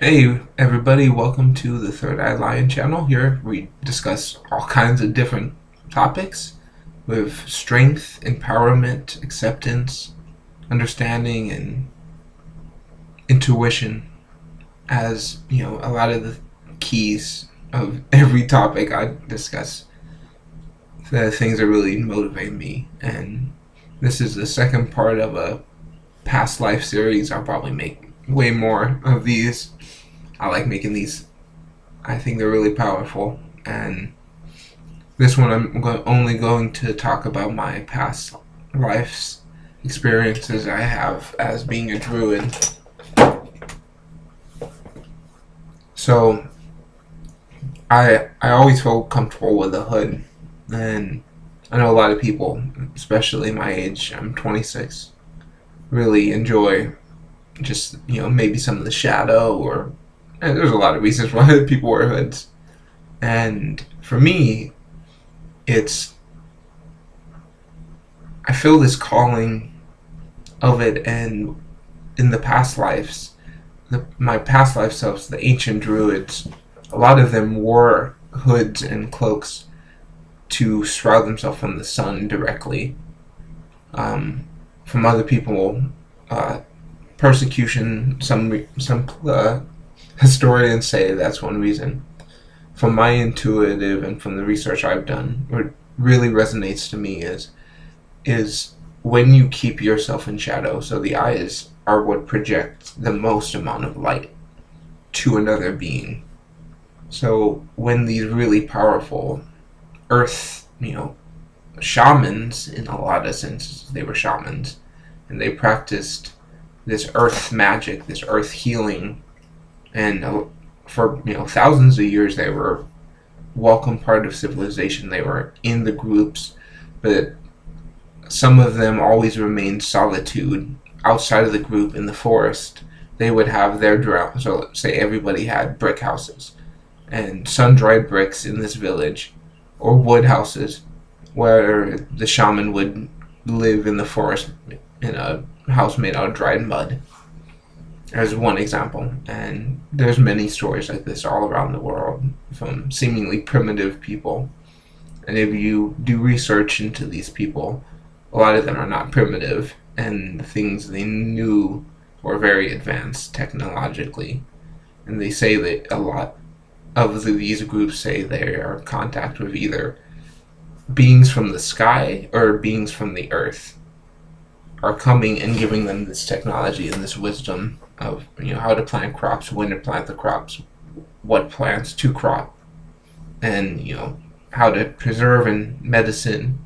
Hey everybody, welcome to the Third Eye Lion channel. Here we discuss all kinds of different topics with strength, empowerment, acceptance, understanding, and intuition as, a lot of the keys of every topic I discuss. The things that really motivate me. And this is the second part of a past life series. I'll probably make way more of these. I like making these. I think they're really powerful. And this one, only going to talk about my past life's experiences I have as being a druid. So I always felt comfortable with a hood, and I know a lot of people, especially my age. I'm 26. Really enjoy just maybe some of the shadow, or and there's a lot of reasons why people wear hoods. And for me, it's I feel this calling of it, and in the past lives, my past life selves, the ancient druids, a lot of them wore hoods and cloaks to shroud themselves from the sun directly, from other people, persecution. Some historians say that's one reason. From my intuitive and from the research I've done, what really resonates to me is when you keep yourself in shadow. So the eyes are what project the most amount of light to another being. So when these really powerful earth, shamans, in a lot of senses, they were shamans, and they practiced this earth magic, this earth healing, and for thousands of years they were welcome part of civilization. They were in the groups, but some of them always remained solitude outside of the group in the forest. They would have their drown. So let's say everybody had brick houses and sun-dried bricks in this village, or wood houses where the shaman would live in the forest in a house made out of dried mud, as one example. And there's many stories like this all around the world from seemingly primitive people. And if you do research into these people, a lot of them are not primitive, and the things they knew were very advanced technologically. And they say that a lot of these groups say they are in contact with either beings from the sky or beings from the earth, are coming and giving them this technology and this wisdom of how to plant crops, when to plant the crops, what plants to crop, and how to preserve and medicine,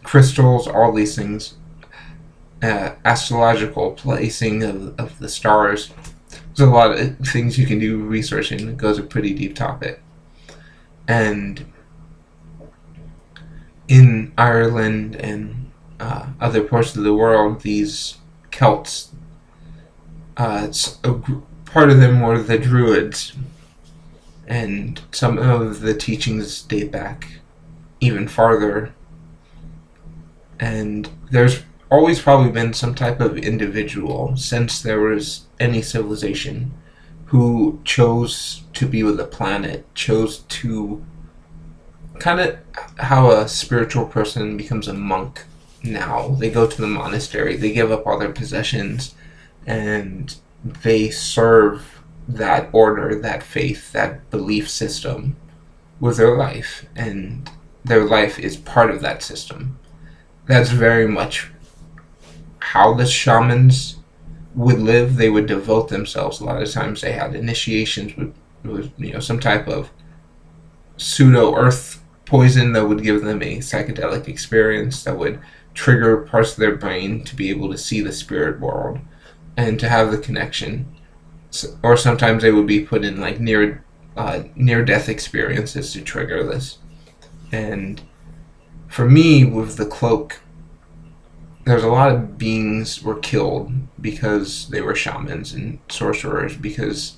crystals, all these things, astrological placing of the stars. There's a lot of things you can do researching. It goes a pretty deep topic. And in Ireland and other parts of the world, these Celts, part of them were the Druids, and some of the teachings date back even farther. And there's always probably been some type of individual, since there was any civilization, who chose to be with the planet, chose to kind of how a spiritual person becomes a monk now. They go to the monastery, they give up all their possessions, and they serve that order, that faith, that belief system with their life, and their life is part of that system. That's very much how the shamans would live. They would devote themselves. A lot of times they had initiations with some type of pseudo earth poison that would give them a psychedelic experience that would trigger parts of their brain to be able to see the spirit world and to have the connection. Or sometimes they would be put in like near death experiences to trigger this. And for me, with the cloak, there's a lot of beings were killed because they were shamans and sorcerers, because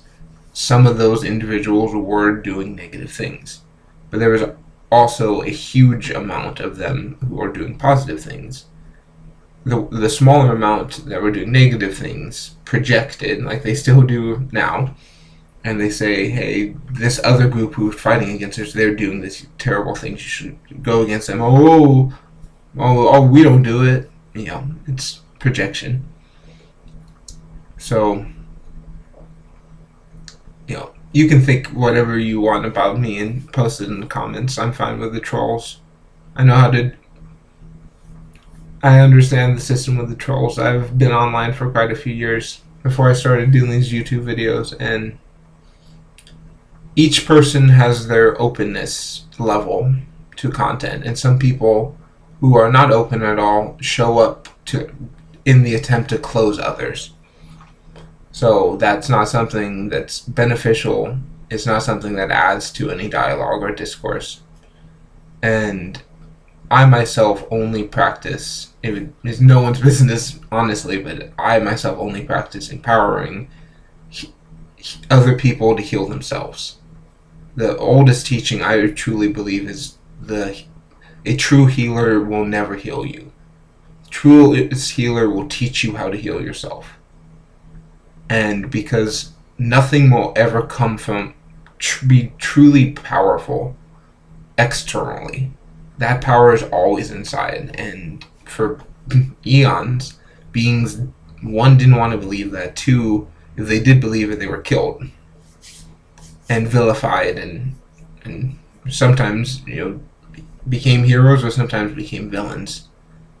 some of those individuals were doing negative things. But there was also a huge amount of them who were doing positive things. The smaller amount that were doing negative things projected, like they still do now, and they say, hey, this other group who's fighting against us, they're doing these terrible things. You should go against them. We don't do it. It's projection. So, you can think whatever you want about me and post it in the comments. I'm fine with the trolls. I understand the system with the trolls. I've been online for quite a few years before I started doing these YouTube videos, and each person has their openness level to content, and some people who are not open at all show up in the attempt to close others. So that's not something that's beneficial. It's not something that adds to any dialogue or discourse. And I myself only practice, it is no one's business, honestly, but I myself only practice empowering other people to heal themselves. The oldest teaching I truly believe is a true healer will never heal you. True healer will teach you how to heal yourself. And because nothing will ever come from be truly powerful externally, that power is always inside. And for eons, beings, one, didn't want to believe that. Two, if they did believe it, they were killed and vilified, and sometimes became heroes, or sometimes became villains,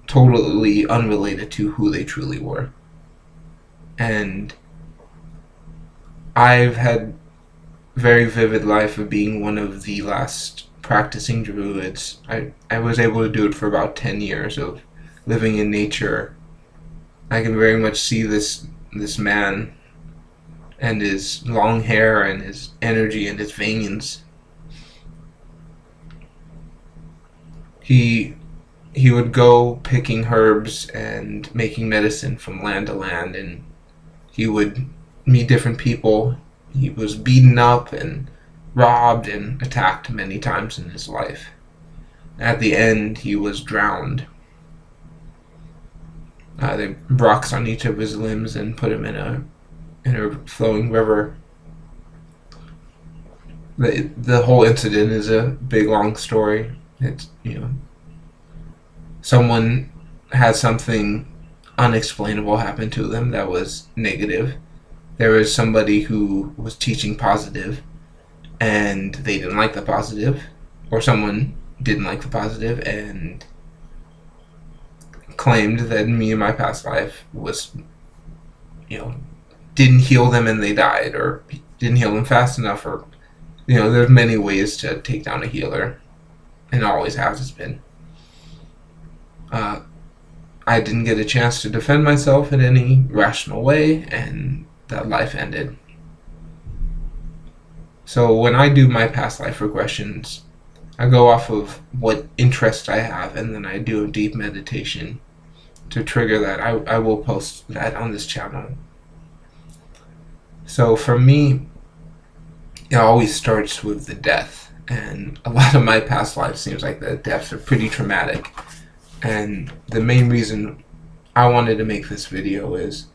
totally unrelated to who they truly were. And I've had very vivid life of being one of the last practicing druids. I was able to do it for about 10 years of living in nature. I can very much see this man and his long hair and his energy and his veins. He would go picking herbs and making medicine from land to land, and he would meet different people. He was beaten up and robbed and attacked many times in his life. At the end, he was drowned. They rocks on each of his limbs and put him in a flowing river. The whole incident is a big long story. It's someone had something unexplainable happen to them that was negative. There was somebody who was teaching positive, and they didn't like the positive, or someone didn't like the positive and claimed that me in my past life was, didn't heal them and they died, or didn't heal them fast enough, or, there's many ways to take down a healer, and always has been. I didn't get a chance to defend myself in any rational way, and that life ended. So when I do my past life regressions, I go off of what interest I have, and then I do a deep meditation to trigger that. I will post that on this channel. So for me, it always starts with the death, and a lot of my past life seems like the deaths are pretty traumatic. And the main reason I wanted to make this video is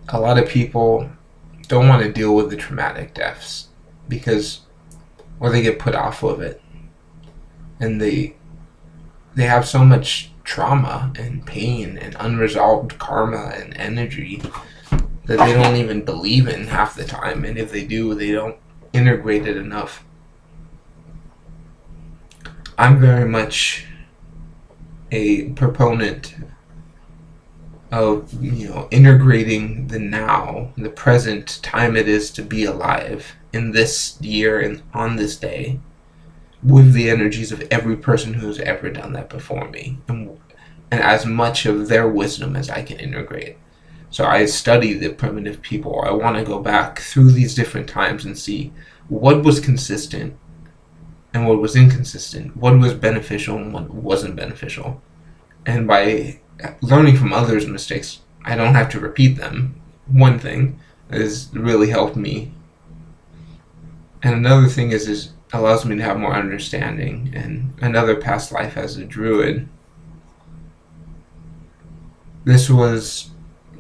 a lot of people don't want to deal with the traumatic deaths or they get put off of it, and they have so much trauma and pain and unresolved karma and energy that they don't even believe in half the time, and if they do, they don't integrate it enough. I'm very much a proponent of integrating the now, the present time it is to be alive in this year and on this day, with the energies of every person who's ever done that before me, and as much of their wisdom as I can integrate. So I study the primitive people. I want to go back through these different times and see what was consistent and what was inconsistent, what was beneficial and what wasn't beneficial. And by learning from others' mistakes, I don't have to repeat them. One thing has really helped me. And another thing is it allows me to have more understanding. And another past life as a druid. This was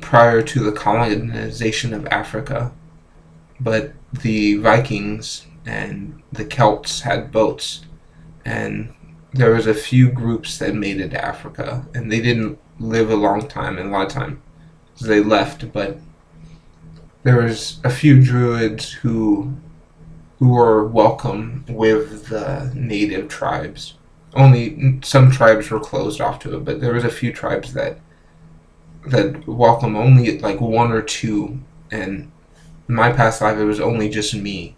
prior to the colonization of Africa but the Vikings and the Celts had boats, and there was a few groups that made it to Africa, and they didn't live a long time, and a lot of time they left, but there was a few Druids who were welcome with the native tribes. Only some tribes were closed off to it, but there was a few tribes that welcome only like one or two. And in my past life, it was only just me,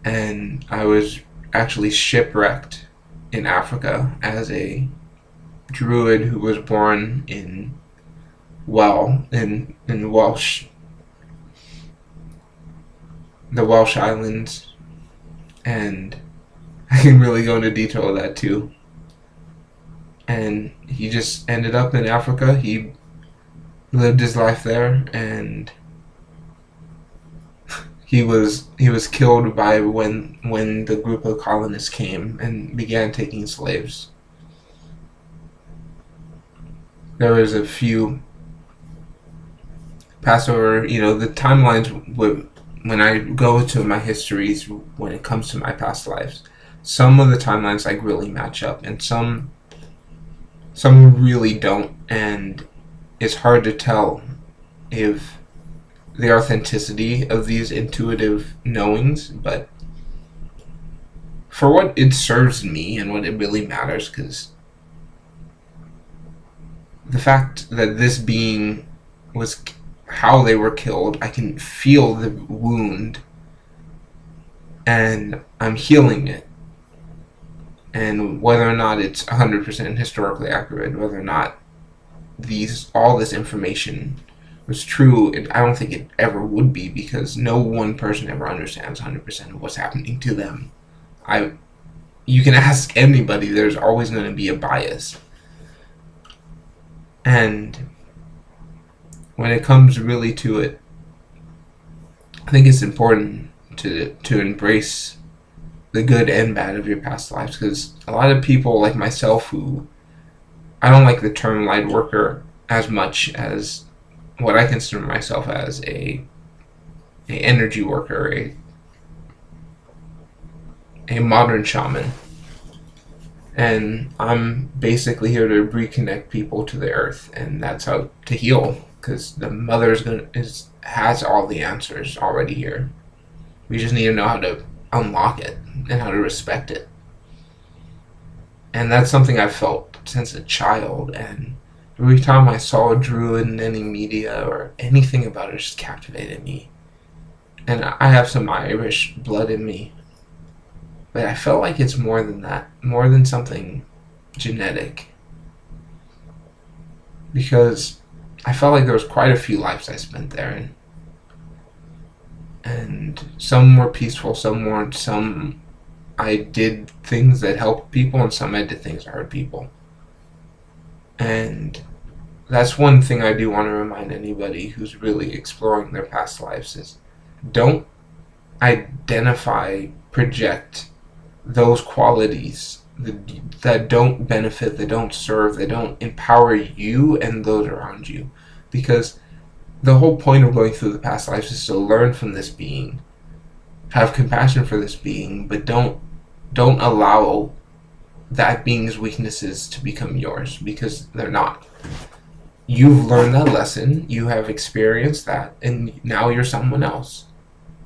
and I was actually shipwrecked in Africa as a Druid who was born in Welsh, the Welsh Islands, and I can really go into detail of that too. And he just ended up in Africa. He lived his life there, and he was killed by when the group of colonists came and began taking slaves. There was a few Passover, the timelines when I go to my histories when it comes to my past lives. Some of the timelines like really match up, and some really don't, and it's hard to tell if the authenticity of these intuitive knowings, but for what it serves me and what it really matters, because the fact that this being was how they were killed, I can feel the wound, and I'm healing it. And whether or not it's 100% historically accurate, whether or not all this information was true, I don't think it ever would be, because no one person ever understands 100% of what's happening to them. You can ask anybody, there's always going to be a bias. And when it comes really to it, I think it's important to embrace the good and bad of your past lives, because a lot of people like myself, who I don't like the term light worker as much as what I consider myself as a energy worker, a modern shaman, and I'm basically here to reconnect people to the earth, and that's how to heal, because the mother has all the answers already here. We just need to know how to unlock it and how to respect it. And that's something I've felt since a child, and every time I saw a Druid in any media or anything about it, just captivated me. And I have some Irish blood in me, but I felt like it's more than that, more than something genetic, because I felt like there was quite a few lives I spent there, and some were peaceful, some weren't. Some I did things that helped people, and some I did things that hurt people. And that's one thing I do want to remind anybody who's really exploring their past lives is, don't project those qualities that don't benefit, that don't serve, that don't empower you and those around you. Because the whole point of going through the past lives is to learn from this being, have compassion for this being, but don't allow that being's weaknesses to become yours, because they're not. You've learned that lesson, you have experienced that, and now you're someone else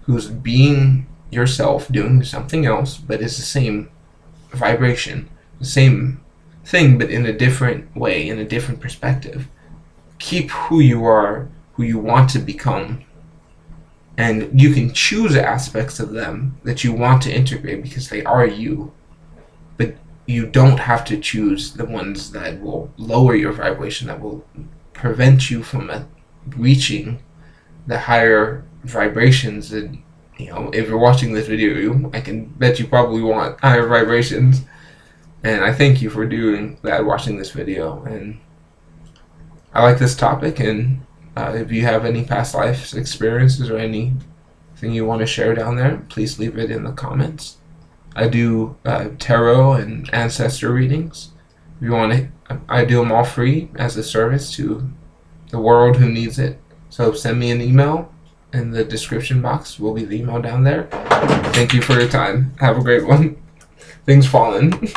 who's being yourself, doing something else, but it's the same vibration, the same thing, but in a different way, in a different perspective. Keep who you are, who you want to become, and you can choose aspects of them that you want to integrate because they are you, but you don't have to choose the ones that will lower your vibration, that will prevent you from reaching the higher vibrations. And if you're watching this video, I can bet you probably want higher vibrations, and I thank you for doing that, watching this video. And I like this topic, and if you have any past life experiences or anything you want to share down there, please leave it in the comments. I do tarot and ancestor readings. If you want to, I do them all free as a service to the world who needs it. So send me an email, in the description box will be the email down there. Thank you for your time. Have a great one. Things falling.